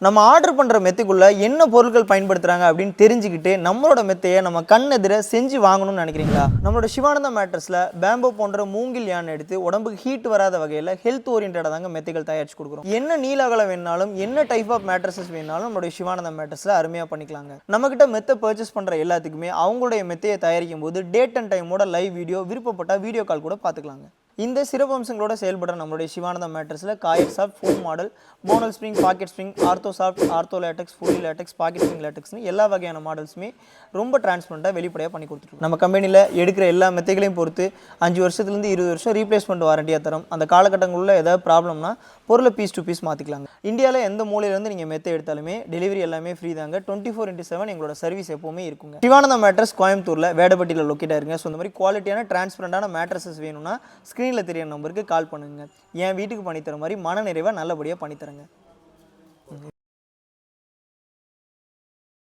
நம்ம ஆர்டர் பண்ணுற மெத்தைக்குள்ளே என்ன பொருட்கள் பயன்படுத்துகிறாங்க அப்படின்னு தெரிஞ்சுக்கிட்டு நம்மளோட மெத்தையை நம்ம கண் எதிர செஞ்சு வாங்கணும்னு நினைக்கிறீங்களா? நம்மளோட சிவானந்தா மேட்ரஸில் பேம்போ போன்ற மூங்கில் யான் எடுத்து உடம்புக்கு ஹீட் வராத வகையில் ஹெல்த் ஓரியன்டாக தாங்க மெத்தைகள் தயாரிச்சு கொடுக்குறோம். என்ன நீல அகலம் வேணாலும் என்ன டைப் ஆஃப் மேட்ரஸஸ் வேணாலும் நம்மளுடைய சிவானந்தா மேட்ரஸில் அருமையாக பண்ணிக்கலாங்க. நம்மக்கிட்ட மெத்தை பர்ச்சேஸ் பண்ணுற எல்லாத்துக்குமே அவங்களுடைய மெத்தையை தயாரிக்கும் போது டேட் அண்ட் டைமோட லைவ் வீடியோ, விருப்பப்பட்ட வீடியோ கால் கூட பார்த்துக்கலாங்க. இந்த சிறப்பம்சங்களோட செயல்படுற நம்மளுடைய சிவானந்தா மேட்ரஸில் coir soft, foam model, bonnell spring, pocket spring, ortho soft, ortho latex, fully latex, pocket spring லேட்டக்ஸ்னு எல்லா வகையான மாடல்ஸுமே ரொம்ப டிரான்ஸ்பரண்ட்டாக வெளிப்படையாக பண்ணி கொடுத்துருக்கோம். நம்ம கம்பெனியில் எடுக்கிற எல்லா மெத்தைகளையும் பொறுத்து 5 வருஷத்துலேருந்து 20 வருஷம் ரீப்ளேஸ்மெண்ட் வாரண்டியாக தரோம். அந்த காலகட்டங்களில் ஏதாவது ப்ராப்ளம்னா பொருளை பீஸ் டு பீஸ் மாற்றிக்கலாங்க. இந்தியாவில் எந்த மூலையிலேருந்து நீங்கள் மெத்தை எடுத்தாலுமே டெலிவரி எல்லாமே ஃப்ரீ தாங்க. 24/7 எங்களோட சர்வீஸ் எப்போவுமே இருக்குங்க. சிவானந்தா மேட்ரஸ் கோயம்புத்தூரில் வேடப்பட்டியில் லொக்கேட்டாக இருங்க. ஸோ இந்த மாதிரி குவாலிட்டியான டிரான்ஸ்பரண்டான மேட்ரஸஸ் வேணும்னா ஸ்க்ரீனில் தெரிய நம்பருக்கு கால் பண்ணுங்க. என் வீட்டுக்கு பண்ணித்தர மாதிரி மன நிறைவாக நல்லபடியாக பண்ணித்தரேங்க.